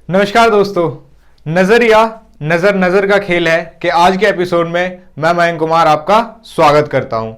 नमस्कार दोस्तों। नजरिया नजर नजर का खेल है कि आज के एपिसोड में मैं मयंक कुमार आपका स्वागत करता हूं।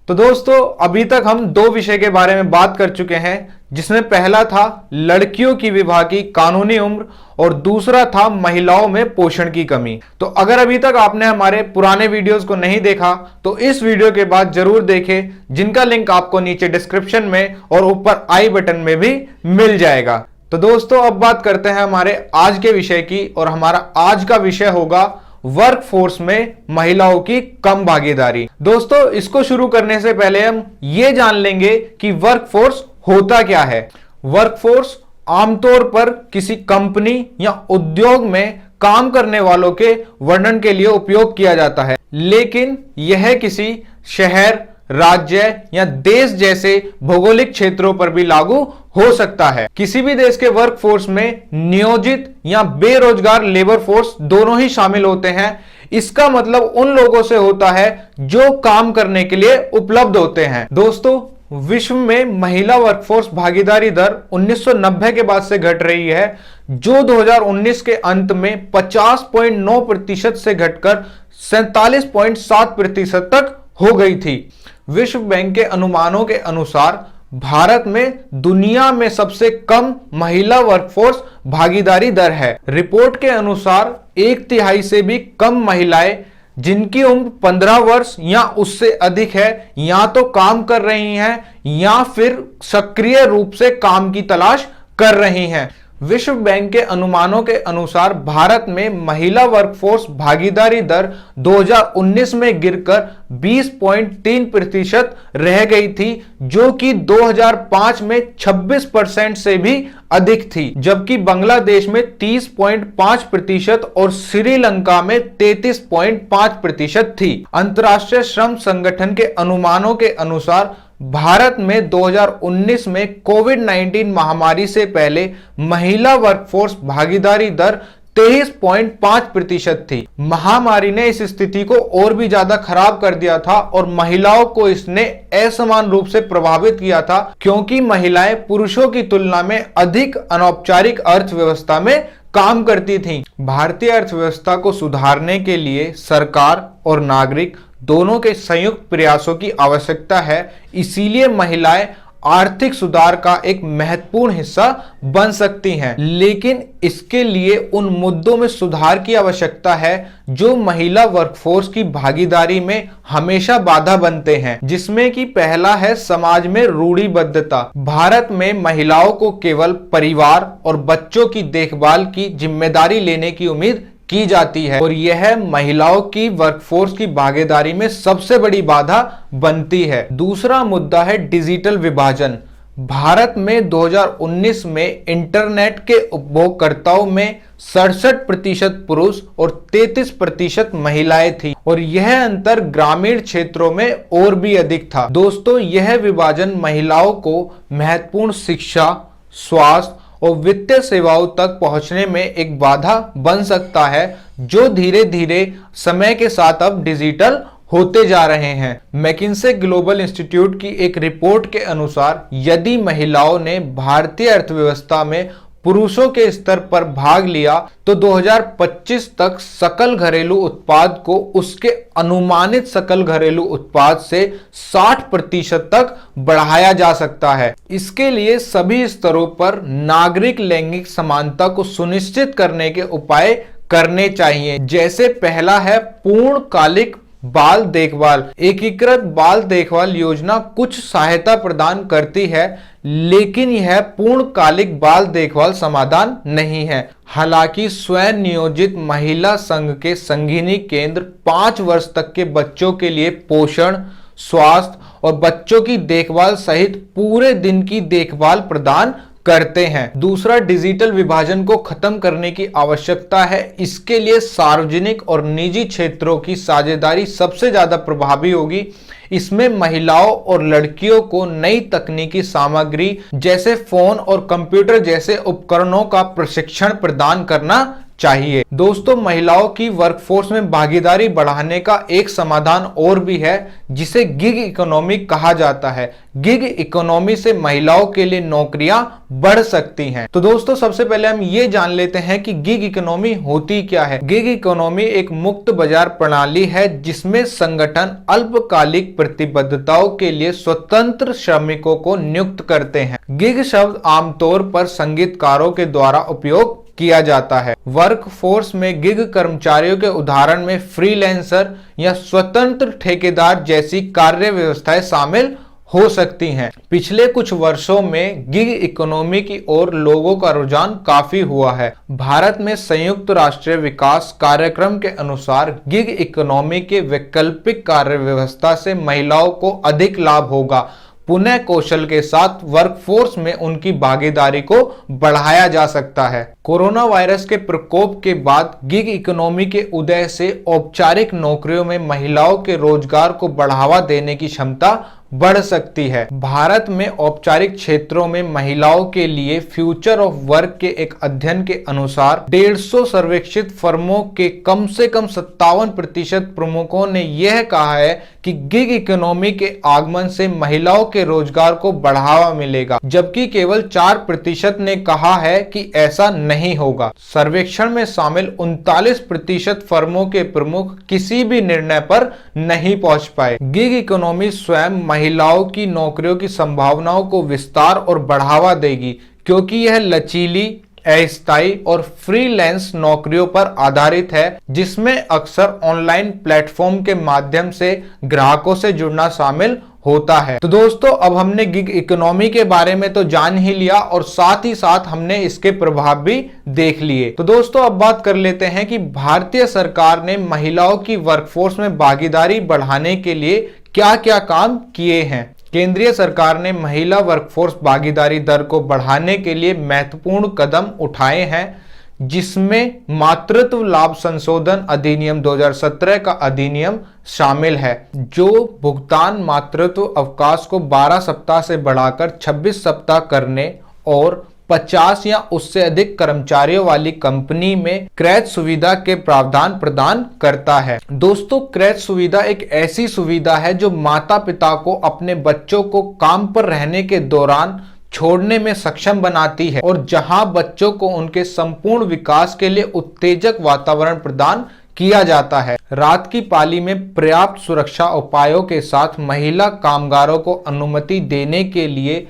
तो दोस्तों, अभी तक हम दो विषय के बारे में बात कर चुके हैं, जिसमें पहला था लड़कियों की विवाह की कानूनी उम्र और दूसरा था महिलाओं में पोषण की कमी। तो अगर अभी तक आपने हमारे पुराने वीडियोस को नहीं देखा तो इस वीडियो के बाद जरूर देखें, जिनका लिंक आपको नीचे डिस्क्रिप्शन में और ऊपर आई बटन में भी मिल जाएगा। तो दोस्तों, अब बात करते हैं हमारे आज के विषय की, और हमारा आज का विषय होगा वर्क फोर्स में महिलाओं की कम भागीदारी। दोस्तों, इसको शुरू करने से पहले हम ये जान लेंगे कि वर्क फोर्स होता क्या है। वर्क फोर्स आमतौर पर किसी कंपनी या उद्योग में काम करने वालों के वर्णन के लिए उपयोग किया जाता है, लेकिन यह किसी शहर, राज्य या देश जैसे भौगोलिक क्षेत्रों पर भी लागू हो सकता है। किसी भी देश के वर्क फोर्स में नियोजित या बेरोजगार लेबर फोर्स दोनों ही शामिल होते हैं। इसका मतलब उन लोगों से होता है जो काम करने के लिए उपलब्ध होते हैं। दोस्तों, विश्व में महिला वर्कफोर्स भागीदारी दर 1990 के बाद से घट रही है, जो 2019 के अंत में 50.9% से घटकर 47.7% तक हो गई थी। विश्व बैंक के अनुमानों के अनुसार भारत में दुनिया में सबसे कम महिला वर्कफोर्स भागीदारी दर है। रिपोर्ट के अनुसार 1/3 से भी कम महिलाएं जिनकी उम्र 15 वर्ष या उससे अधिक है, या तो काम कर रही हैं या फिर सक्रिय रूप से काम की तलाश कर रही हैं। विश्व बैंक के अनुमानों के अनुसार भारत में महिला वर्कफोर्स भागीदारी दर 2019 में गिरकर 20.3% रह गई थी, जो कि 2005 में 26% से भी अधिक थी, जबकि बांग्लादेश में 30.5% और श्रीलंका में 33.5% थी। अंतर्राष्ट्रीय श्रम संगठन के अनुमानों के अनुसार भारत में 2019 में कोविड-19 महामारी से पहले महिला वर्कफोर्स भागीदारी दर 23.5% थी। महामारी ने इस स्थिति को और भी ज्यादा खराब कर दिया था और महिलाओं को इसने असमान रूप से प्रभावित किया था, क्योंकि महिलाएं पुरुषों की तुलना में अधिक अनौपचारिक अर्थव्यवस्था में काम करती थीं। भारतीय अर्थव्यवस्था को सुधारने के लिए सरकार और नागरिक दोनों के संयुक्त प्रयासों की आवश्यकता है। इसीलिए महिलाएं आर्थिक सुधार का एक महत्वपूर्ण हिस्सा बन सकती हैं, लेकिन इसके लिए उन मुद्दों में सुधार की आवश्यकता है जो महिला वर्कफोर्स की भागीदारी में हमेशा बाधा बनते हैं, जिसमें कि पहला है समाज में रूढ़िबद्धता। भारत में महिलाओं को केवल परिवार और बच्चों की देखभाल की जिम्मेदारी लेने की उम्मीद की जाती है, और यह महिलाओं की वर्कफोर्स की भागीदारी में सबसे बड़ी बाधा बनती है। दूसरा मुद्दा है डिजिटल विभाजन। भारत में 2019 में इंटरनेट के उपभोगकर्ताओं में 67% पुरुष और 33% महिलाएं थी, और यह अंतर ग्रामीण क्षेत्रों में और भी अधिक था। दोस्तों, यह विभाजन महिलाओं को महत्वपूर्ण शिक्षा, स्वास्थ्य और वित्तीय सेवाओं तक पहुंचने में एक बाधा बन सकता है, जो धीरे धीरे समय के साथ अब डिजिटल होते जा रहे हैं। मैकिन्से ग्लोबल इंस्टीट्यूट की एक रिपोर्ट के अनुसार यदि महिलाओं ने भारतीय अर्थव्यवस्था में पुरुषों के स्तर पर भाग लिया तो 2025 तक सकल घरेलू उत्पाद को उसके अनुमानित सकल घरेलू उत्पाद से 60% तक बढ़ाया जा सकता है। इसके लिए सभी स्तरों पर नागरिक लैंगिक समानता को सुनिश्चित करने के उपाय करने चाहिए, जैसे पहला है पूर्णकालिक बाल देखभाल। एकीकृत बाल देखभाल योजना कुछ सहायता प्रदान करती है, लेकिन यह पूर्णकालिक बाल देखभाल समाधान नहीं है। हालांकि स्वयं नियोजित महिला संघ के संगिनी केंद्र 5 वर्ष तक के बच्चों के लिए पोषण, स्वास्थ्य और बच्चों की देखभाल सहित पूरे दिन की देखभाल प्रदान करते हैं। दूसरा, डिजिटल विभाजन को खत्म करने की आवश्यकता है। इसके लिए सार्वजनिक और निजी क्षेत्रों की साझेदारी सबसे ज्यादा प्रभावी होगी। इसमें महिलाओं और लड़कियों को नई तकनीकी सामग्री जैसे फोन और कंप्यूटर जैसे उपकरणों का प्रशिक्षण प्रदान करना चाहिए। दोस्तों, महिलाओं की वर्कफोर्स में भागीदारी बढ़ाने का एक समाधान और भी है, जिसे गिग इकोनॉमी कहा जाता है। गिग इकोनॉमी से महिलाओं के लिए नौकरियां बढ़ सकती हैं। तो दोस्तों, सबसे पहले हम ये जान लेते हैं कि गिग इकोनॉमी होती क्या है। गिग इकोनॉमी एक मुक्त बाजार प्रणाली है जिसमें संगठन अल्पकालिक प्रतिबद्धताओं के लिए स्वतंत्र श्रमिकों को नियुक्त करते हैं। गिग शब्द आमतौर पर संगीतकारों के द्वारा उपयोग किया जाता है। वर्कफोर्स में गिग कर्मचारियों के उदाहरण में फ्रीलांसर या स्वतंत्र ठेकेदार जैसी कार्य व्यवस्थाएं शामिल हो सकती हैं। पिछले कुछ वर्षों में गिग इकोनॉमी की ओर लोगों का रुझान काफी हुआ है। भारत में संयुक्त राष्ट्र विकास कार्यक्रम के अनुसार गिग इकोनॉमी के वैकल्पिक कार्य व्यवस्था से महिलाओं को अधिक लाभ होगा। पुनः कौशल के साथ वर्कफोर्स में उनकी भागीदारी को बढ़ाया जा सकता है। कोरोना वायरस के प्रकोप के बाद गिग इकोनॉमी के उदय से औपचारिक नौकरियों में महिलाओं के रोजगार को बढ़ावा देने की क्षमता बढ़ सकती है। भारत में औपचारिक क्षेत्रों में महिलाओं के लिए फ्यूचर ऑफ वर्क के एक अध्ययन के अनुसार 150 सर्वेक्षित फर्मों के कम से कम 57% प्रमुखों ने यह कहा है कि गिग इकोनॉमी के आगमन से महिलाओं के रोजगार को बढ़ावा मिलेगा, जबकि केवल 4% ने कहा है कि ऐसा नहीं होगा। सर्वेक्षण में शामिल 39% फर्मों के प्रमुख किसी भी निर्णय पर नहीं पहुंच पाए। गिग इकोनॉमी स्वयं महिलाओं की नौकरियों की संभावनाओं को विस्तार और बढ़ावा देगी, क्योंकि यह लचीली, अस्थायी और फ्रीलांस नौकरियों पर आधारित है, जिसमें अक्सर ऑनलाइन प्लेटफॉर्म के माध्यम से ग्राहकों से जुड़ना शामिल होता है। तो दोस्तों, अब हमने गिग इकोनॉमी के बारे में तो जान ही लिया और साथ ही साथ हमने इसके प्रभाव भी देख लिए। तो दोस्तों, अब बात कर लेते हैं कि भारतीय सरकार ने महिलाओं की वर्कफोर्स में भागीदारी बढ़ाने के लिए क्या क्या काम किए हैं। केंद्रीय सरकार ने महिला वर्कफोर्स भागीदारी दर को बढ़ाने के लिए महत्वपूर्ण कदम उठाए हैं, जिसमें मातृत्व लाभ संशोधन अधिनियम 2017 का अधिनियम शामिल है, जो भुगतान मातृत्व अवकाश को 12 सप्ताह से बढ़ाकर 26 सप्ताह करने और 50 या उससे अधिक कर्मचारियों वाली कंपनी में क्रैच सुविधा के प्रावधान प्रदान करता है। दोस्तों, क्रैच सुविधा एक ऐसी सुविधा है जो माता पिता को अपने बच्चों को काम पर रहने के दौरान छोड़ने में सक्षम बनाती है और जहां बच्चों को उनके संपूर्ण विकास के लिए उत्तेजक वातावरण प्रदान किया जाता है। रात की पाली में पर्याप्त सुरक्षा उपायों के साथ महिला कामगारों को अनुमति देने के लिए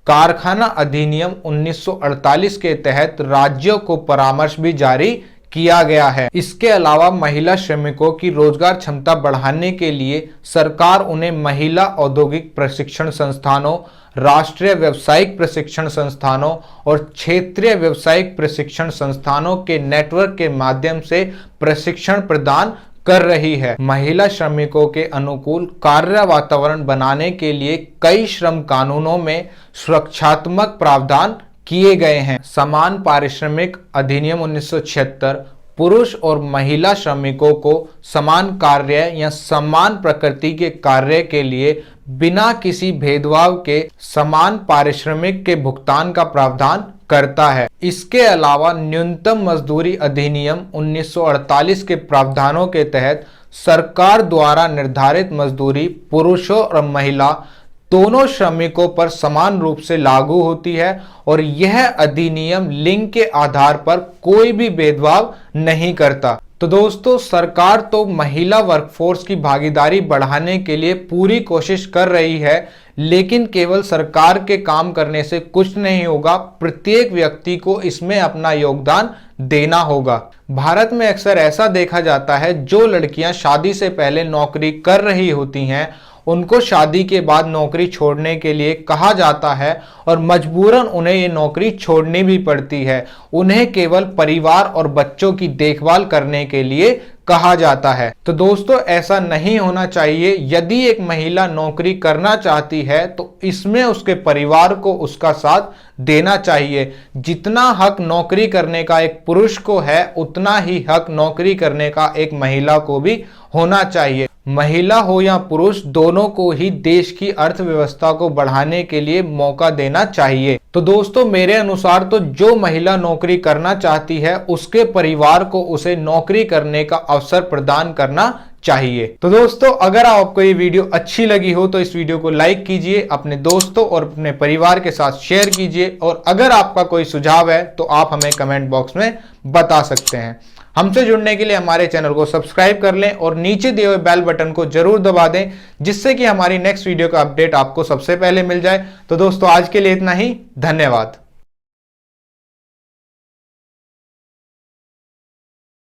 कारखाना अधिनियम 1948 के तहत राज्यों को परामर्श भी जारी किया गया है। इसके अलावा महिला श्रमिकों की रोजगार क्षमता बढ़ाने के लिए सरकार उन्हें महिला औद्योगिक प्रशिक्षण संस्थानों, राष्ट्रीय व्यावसायिक प्रशिक्षण संस्थानों और क्षेत्रीय व्यावसायिक प्रशिक्षण संस्थानों के नेटवर्क के माध्यम से प्रशिक्षण प्रदान कर रही है। महिला श्रमिकों के अनुकूल कार्य वातावरण बनाने के लिए कई श्रम कानूनों में सुरक्षात्मक प्रावधान किए गए हैं। समान पारिश्रमिक अधिनियम 1976 पुरुष और महिला श्रमिकों को समान कार्य या समान प्रकृति के कार्य के लिए बिना किसी भेदभाव के समान पारिश्रमिक के भुगतान का प्रावधान करता है। इसके अलावा न्यूनतम मजदूरी अधिनियम 1948 के प्रावधानों के तहत सरकार द्वारा निर्धारित मजदूरी पुरुषों और महिला दोनों श्रमिकों पर समान रूप से लागू होती है और यह अधिनियम लिंग के आधार पर कोई भी भेदभाव नहीं करता। तो दोस्तों, सरकार तो महिला वर्कफोर्स की भागीदारी बढ़ाने के लिए पूरी कोशिश कर रही है, लेकिन केवल सरकार के काम करने से कुछ नहीं होगा। प्रत्येक व्यक्ति को इसमें अपना योगदान देना होगा। भारत में अक्सर ऐसा देखा जाता है, जो लड़कियां शादी से पहले नौकरी कर रही होती हैं उनको शादी के बाद नौकरी छोड़ने के लिए कहा जाता है और मजबूरन उन्हें ये नौकरी छोड़नी भी पड़ती है। उन्हें केवल परिवार और बच्चों की देखभाल करने के लिए कहा जाता है। तो दोस्तों, ऐसा नहीं होना चाहिए। यदि एक महिला नौकरी करना चाहती है तो इसमें उसके परिवार को उसका साथ देना चाहिए। जितना हक नौकरी करने का एक पुरुष को है, उतना ही हक नौकरी करने का एक महिला को भी होना चाहिए। महिला हो या पुरुष, दोनों को ही देश की अर्थव्यवस्था को बढ़ाने के लिए मौका देना चाहिए। तो दोस्तों, मेरे अनुसार तो जो महिला नौकरी करना चाहती है उसके परिवार को उसे नौकरी करने का अवसर प्रदान करना चाहिए। तो दोस्तों, अगर आपको ये वीडियो अच्छी लगी हो तो इस वीडियो को लाइक कीजिए, अपने दोस्तों और अपने परिवार के साथ शेयर कीजिए, और अगर आपका कोई सुझाव है तो आप हमें कमेंट बॉक्स में बता सकते हैं। हमसे जुड़ने के लिए हमारे चैनल को सब्सक्राइब कर लें और नीचे दिए हुए बेल बटन को जरूर दबा दें, जिससे कि हमारी नेक्स्ट वीडियो का अपडेट आपको सबसे पहले मिल जाए। तो दोस्तों, आज के लिए इतना ही। धन्यवाद।